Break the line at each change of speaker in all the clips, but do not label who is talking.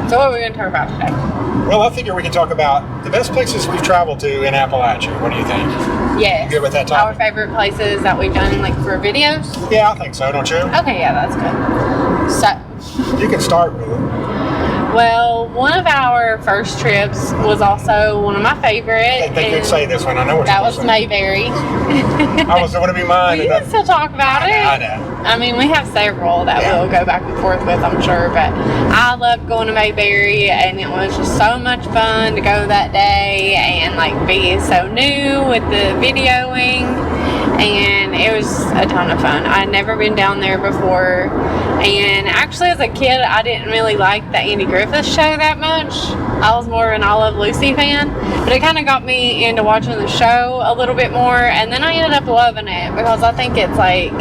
So what are we going to talk about today?
Well, I figure we can talk about the best places we've traveled to in Appalachia. What do you think?
Yes.
You good with that topic?
Our favorite places that we've done, like, for videos?
Yeah, I think so, don't you?
Okay, yeah, that's good. So,
you can start with it.
well, one of our first trips was also one of my favorite.
I think you'd say this one. I know what
that
you're
was
saying.
Mayberry.
I was going to be mine.
Well, you can still talk about it.
I know.
I mean, we have several that we'll go back and forth with, I'm sure. But I loved going to Mayberry, and it was just so much fun to go that day and, like, be so new with the videoing. And it was a ton of fun. I'd never been down there before. And actually, as a kid, I didn't really like the Andy Griffith show that much. I was more of an I Love Lucy fan. But it kind of got me into watching the show a little bit more. And then I ended up loving it because I think it's like,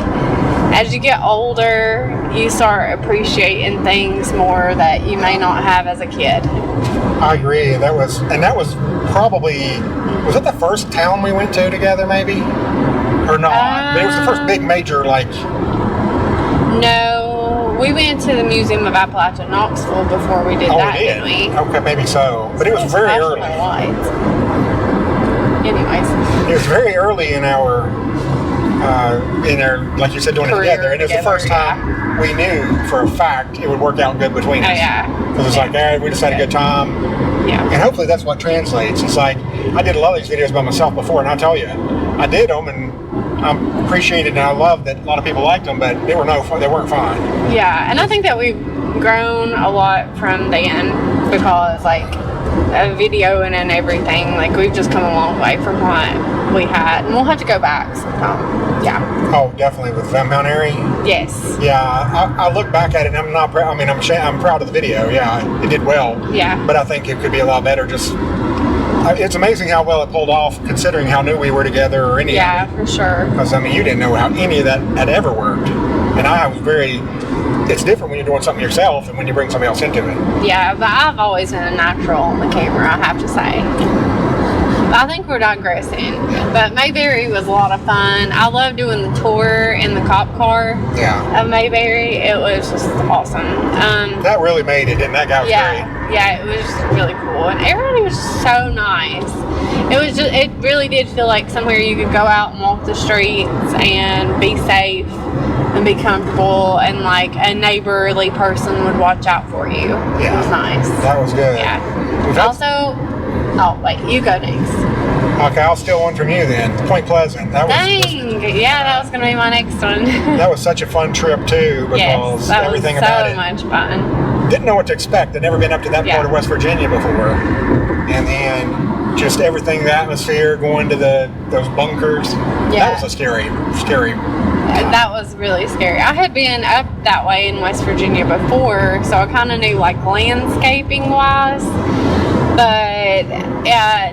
as you get older, you start appreciating things more that you may not have as a kid.
I agree. That was probably, was that the first town we went to together, maybe? Or not? But it was the first big major, like...
No, we went to the Museum of Appalachia, Knoxville, before we did that, didn't we?
Okay, maybe so. But it was very early.
Anyways.
It was very early in our, like you said, doing it together. And it was the first time we knew for a fact it would work out good between us.
Oh, yeah.
Because it's like, hey, we just had a good time.
Yeah.
And hopefully that's what translates. It's like, I did a lot of these videos by myself before, and I tell you, I did them, and I appreciated and I loved that a lot of people liked them, but they weren't fun. Yeah,
and I think that we've grown a lot from then because, like, videoing and everything, like, we've just come a long way from what we had, and we'll have to go back sometime. Yeah.
Oh, definitely with Mount Airy.
Yes.
Yeah, I look back at it and I'm not proud. I mean, I'm proud of the video. Yeah, it did well.
Yeah.
But I think it could be a lot better. It's amazing how well it pulled off, considering how new we were together, or any.
Yeah, for sure.
Because I mean, you didn't know how any of that had ever worked, and I was very. It's different when you're doing something yourself and when you bring somebody else into it.
Yeah, but I've always been a natural on the camera, I have to say. I think we're digressing. But Mayberry was a lot of fun. I love doing the tour in the cop car of Mayberry. It was just awesome.
That really made it, didn't that guy was great.
Yeah, it was just really cool. And everybody was so nice. It really did feel like somewhere you could go out and walk the streets and be safe and be comfortable, and like a neighborly person would watch out for you.
Yeah.
It was nice.
That was good.
Yeah. Also, oh wait, you go next.
Okay, I'll steal one from you then. Point Pleasant.
Dang, that was going to be my next one.
That was such a fun trip too, because everything about it.
Yes, so much fun.
Didn't know what to expect. I'd never been up to that part of West Virginia before. And then just everything, the atmosphere, going to those bunkers.
Yeah.
That was a scary.
That was really scary. I had been up that way in West Virginia before, so I kind of knew, like, landscaping wise, but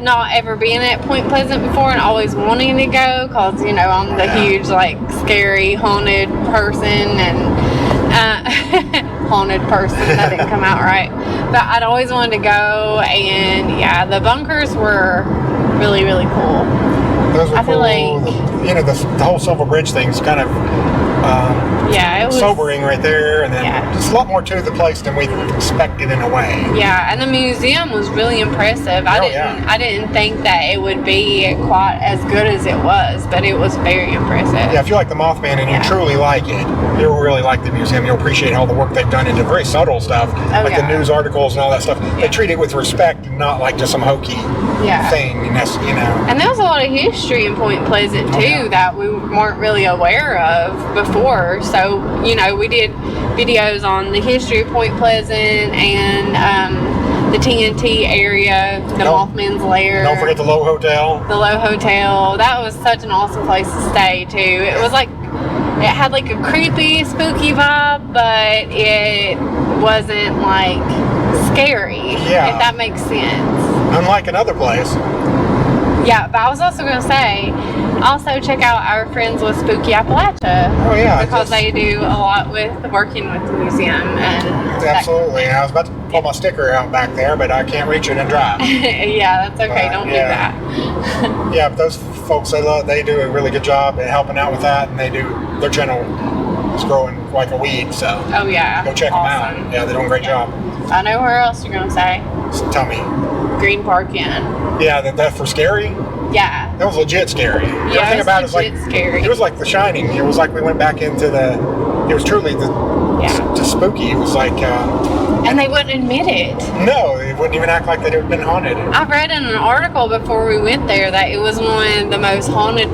not ever being at Point Pleasant before and always wanting to go because, you know, I'm the huge, like, scary haunted person, and haunted person, that didn't come out right, but I'd always wanted to go, and yeah, the bunkers were really, really cool.
Those were
I feel
cool.
like,
you know, the whole Silver Bridge thing's kind of
it was
sobering right there, and then just a lot more to the place than we expected in a way.
Yeah, and the museum was really impressive. I didn't think that it would be quite as good as it was, but it was very impressive.
Yeah, if you like the Mothman and you truly like it, you'll really like the museum. You'll appreciate all the work they've done into very subtle stuff, like the news articles and all that stuff. They treat it with respect and not like just some hokey thing, and that's, you know.
And there was a lot of history in Point Pleasant too that we weren't really aware of before. So, you know, we did videos on the history of Point Pleasant and the TNT area, the Mothman's Lair.
Don't forget the Low Hotel.
The Low Hotel. That was such an awesome place to stay too. It was like, it had like a creepy, spooky vibe, but it wasn't like scary, if that makes sense.
Unlike another place.
Yeah, but I was also going to say, also check out our friends with Spooky Appalachia.
Oh yeah.
Because they do a lot with working with the museum. And
absolutely. I was about to pull my sticker out back there, but I can't reach it and drive.
Yeah, that's okay. Don't do that.
Yeah, but those folks, they do a really good job at helping out with that, and their channel is growing like a weed, so.
Oh yeah.
Go check them out. Yeah, they're doing a great job.
I know where else you're going to say.
So tell me.
Green Park Inn.
Yeah, that for scary?
Yeah.
That was legit scary.
Yeah,
Everything about it was like
scary.
It was like The Shining. It was like we went back into it was truly just spooky. It was like
and they wouldn't admit it.
No, they wouldn't even act like they'd ever been haunted.
I read in an article before we went there that it was one of the most haunted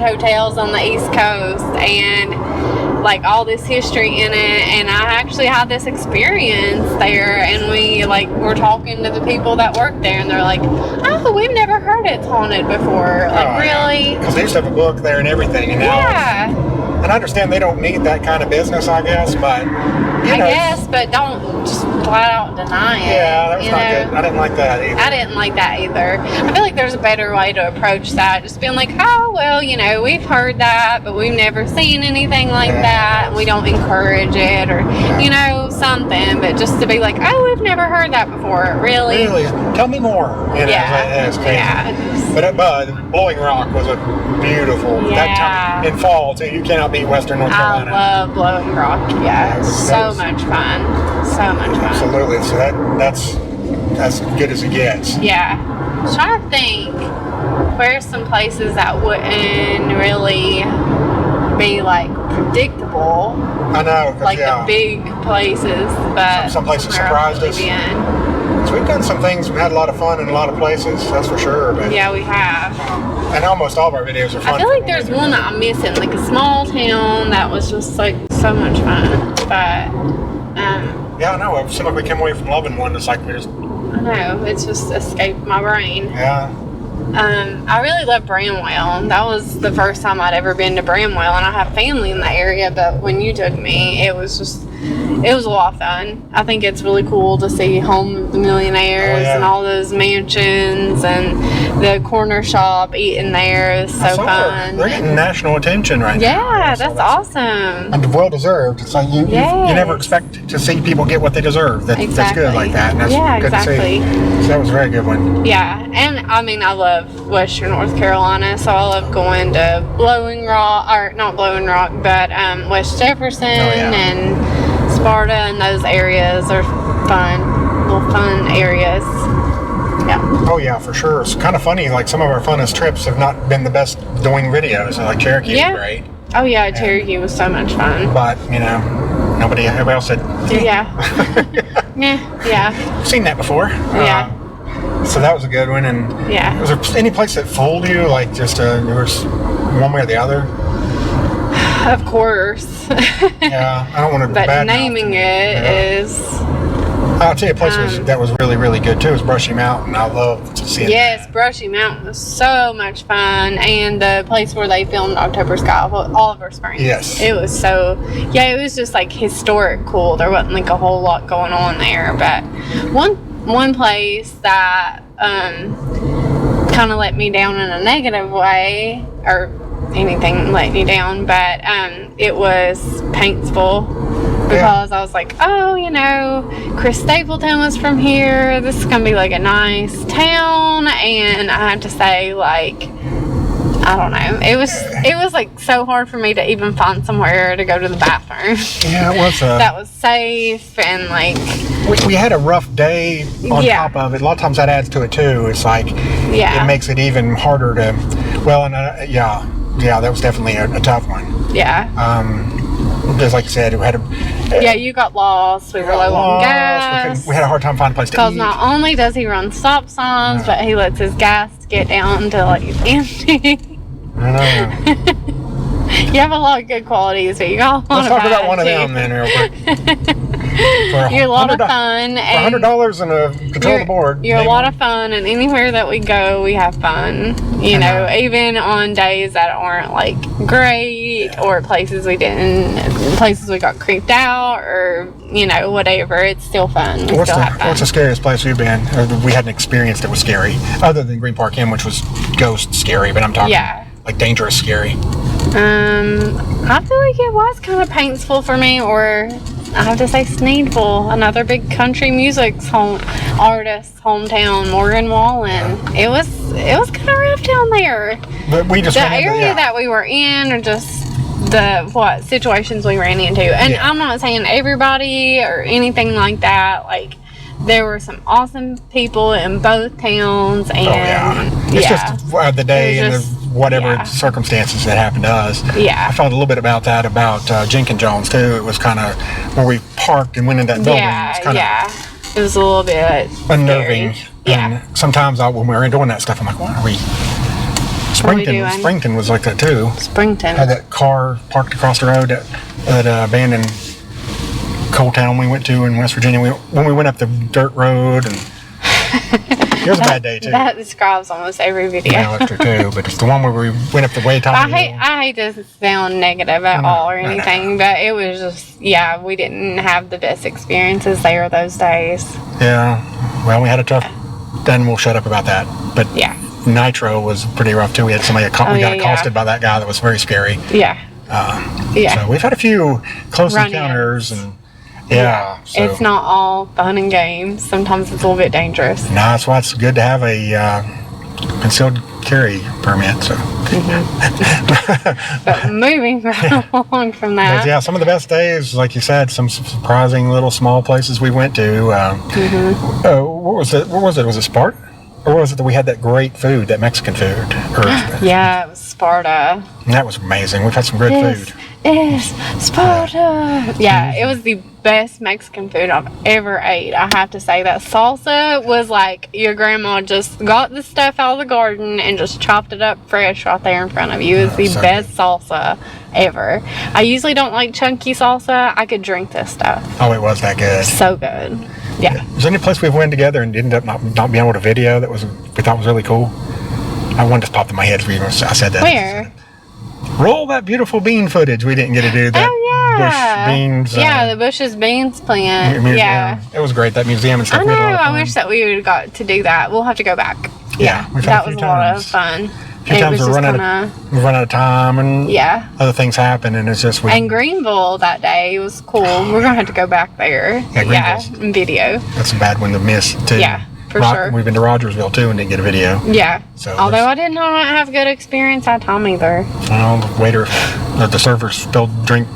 hotels on the East Coast, and like all this history in it. And I actually had this experience there, and we were talking to the people that work there, and they're like, "Oh, we've never heard it's haunted before." Really?
Because they used to have a book there and everything, and now and I understand they don't need that kind of business, I guess, but
but don't just flat out deny it.
Yeah, that was not good. I didn't like that either.
I didn't like that either. I feel like there's a better way to approach that. Just being like, oh, well, we've heard that, but we've never seen anything like that. We don't encourage it or, something. But just to be like, oh, we've never heard that before. Really?
Tell me more. It's crazy. But Blowing Rock was a beautiful, that time in fall, too. You cannot beat Western North Carolina.
I love Blowing Rock. Yeah, so much fun. So much fun.
Absolutely. So that's as good as it gets.
Yeah. I'm trying to think where's some places that wouldn't really be predictable.
I know.
The big places, but
some places surprised us. So we've done some things. We've had a lot of fun in a lot of places. That's for sure. But,
yeah, we have.
And almost all of our videos are fun.
I feel like there's one that I'm missing, a small town that was just so much fun. But
yeah, I know. It seemed like we came away from loving one. It's like we just.
I know. It's just escaped my brain.
Yeah.
I really love Bramwell. That was the first time I'd ever been to Bramwell, and I have family in the area, but when you took me, it was a lot of fun. I think it's really cool to see Home of the Millionaires and all those mansions and the corner shop eating there. It's so fun.
They're getting national attention right now.
Yeah, that's awesome.
And well deserved. It's like you never expect to see people get what they deserve. That's good like that. And that's good to see. So that was a very good one.
Yeah, and I love Western North Carolina, so I love going to not Blowing Rock, but West Jefferson and Sparta, and those areas are little fun areas. Yeah.
Oh yeah, for sure. It's kind of funny. Some of our funnest trips have not been the best doing videos. Cherokee was great.
Oh yeah, Cherokee was so much fun.
But everybody else said.
Yeah. Yeah.
I've seen that before.
Yeah.
So that was a good one. And was there any place that fooled you? There was one way or the other?
Of course.
Yeah, I don't want to.
But naming it is.
I'll tell you a place that was really, really good too. It was Brushy Mountain. I loved seeing.
Yes, Brushy Mountain was so much fun, and the place where they filmed October Sky, Oliver Springs.
Yes.
It was so. Yeah, it was just historic cool. There wasn't a whole lot going on there, but one place that kind of let me down in a negative way, or anything let me down, but it was Paintsville, because I was like, oh, Chris Stapleton was from here, this is gonna be a nice town, and I had to say I don't know, it was so hard for me to even find somewhere to go to the bathroom.
Yeah, it was
that was safe, and
we had a rough day on top of it. A lot of times that adds to it too. It's it makes it even harder to that was definitely a tough one.
Yeah.
Just like you said, we had
you got lost. We were low on gas.
We had a hard time finding a place to eat.
Because not only does he run stop signs, but he lets his gas get down to empty.
I know.
You have a lot of good qualities, but you got a lot
Let's talk about one of them then real quick.
You're a lot of fun.
For $100 and a control the board.
You're a lot of fun, and anywhere that we go, we have fun. Even on days that aren't great, or places we got creeped out, or whatever. It's still fun.
What's the scariest place we've been, or we had an experience that was scary, other than Green Park Inn, which was ghost scary? But I'm talking dangerous scary.
I feel like it was kind of Paintsville for me, or I have to say Sneedville, another big country music artist hometown, Morgan Wallen. It was kind of rough down there.
But we just
the area that we were in, or just what situations we ran into. And I'm not saying everybody or anything like that. Like, there were some awesome people in both towns, and
it's just the day and whatever circumstances that happened to us. I felt a little bit about that about Jenkins Jones too. It was kind of where we parked and went in that building.
It was a little bit
unnerving. And sometimes when we were doing that stuff, I'm like, what are we? Springton was like that too.
Springton
had that car parked across the road at abandoned coal town we went to in West Virginia. When we went up the dirt road, and it was a bad day too.
That describes almost every video.
Yeah, that's true too. But it's the one where we went up the way top.
I hate to sound negative at all or anything, but it was just we didn't have the best experiences there those days.
Yeah, well, we had a tough. Then we'll shut up about that. But Nitro was pretty rough too. We had somebody we got accosted by that guy that was very scary. So we've had a few close encounters and. So
it's not all fun and games. Sometimes it's a little bit dangerous.
No, that's why it's good to have a concealed carry permit. So,
but moving right along from that.
But some of the best days, like you said, some surprising little small places we went to. What was it? Was it Sparta? Or was it that we had that great food, that Mexican food?
It was Sparta.
And that was amazing. We've had some great food.
It's Sparta. It was the best Mexican food I've ever ate. I have to say that salsa was like your grandma just got the stuff out of the garden and just chopped it up fresh right there in front of you. It was the best salsa ever. I usually don't like chunky salsa. I could drink this stuff.
Oh, it was that good.
So good. Yeah.
Is there any place we went together and ended up not being able to video that we thought was really cool? One just popped in my head as I said that.
Where?
Roll that beautiful bean footage. We didn't get to do that. Bush beans.
The Bush's Beans plant.
It was great, that museum and stuff.
I know. I wish that we would have got to do that. We'll have to go back. That was a lot of fun.
A few times we run out of time and other things happen, and it's just
and Greenville that day was cool. We're gonna have to go back there. And video.
That's a bad one to miss too.
For sure.
We've been to Rogersville too and didn't get a video. So
although I did not have a good experience that time either.
Well, the server spilled drink.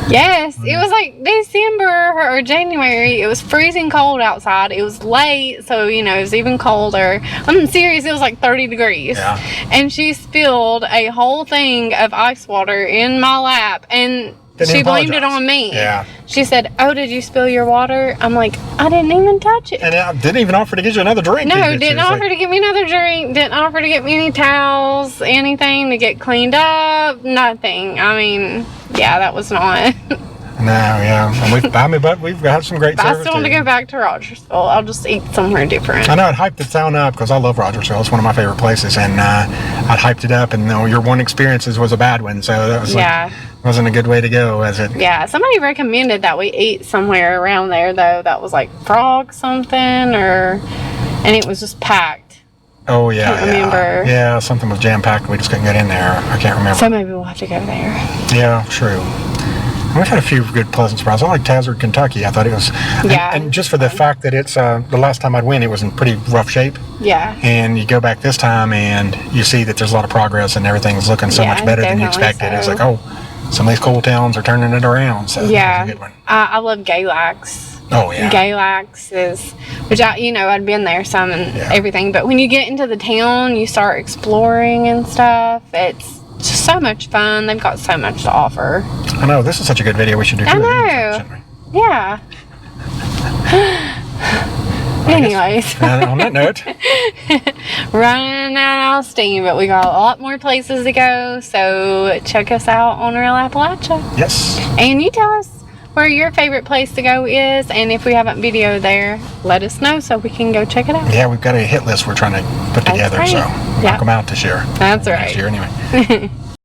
Yes, it was like December or January. It was freezing cold outside. It was late, so it was even colder. I'm serious, it was like 30 degrees. And she spilled a whole thing of ice water in my lap, and she blamed it on me. She said, "Oh, did you spill your water?" I'm like, "I didn't even touch it."
And I didn't even offer to get you another drink.
No, didn't offer to get me another drink. Didn't offer to get me any towels, anything to get cleaned up. Nothing. I mean, that was not.
But we've got some great service.
I still want to go back to Rogersville. I'll just eat somewhere different.
I know, I'd hyped the town up because I love Rogersville. It's one of my favorite places, and I'd hyped it up, and your one experience was a bad one, so that was wasn't a good way to go, was it?
Somebody recommended that we eat somewhere around there, though, that was like Frog something, and it was just packed.
Oh, yeah.
I can't remember.
Yeah, something was jam-packed. We just couldn't get in there. I can't remember.
So maybe we'll have to go there.
Yeah, true. We've had a few good pleasant surprises. I like Tazard, Kentucky. I thought it was... And just for the fact that it's... the last time I'd went, it was in pretty rough shape. And you go back this time, and you see that there's a lot of progress, and everything's looking so much better than you expected. It's like, some of these cool towns are turning it around. So that's a good one.
I love Galax.
Oh, yeah.
Galax is... Which, I'd been there some and everything. But when you get into the town, you start exploring and stuff. It's just so much fun. They've got so much to offer.
I know. This is such a good video. We should do two of these, shouldn't we?
Yeah. Anyways.
On that note.
Running out of steam, but we got a lot more places to go. So check us out on Real Appalachia.
Yes.
And you tell us where your favorite place to go is, and if we haven't videoed there, let us know so we can go check it out.
Yeah, we've got a hit list we're trying to put together, so knock them out this year.
That's right.
Next year, anyway.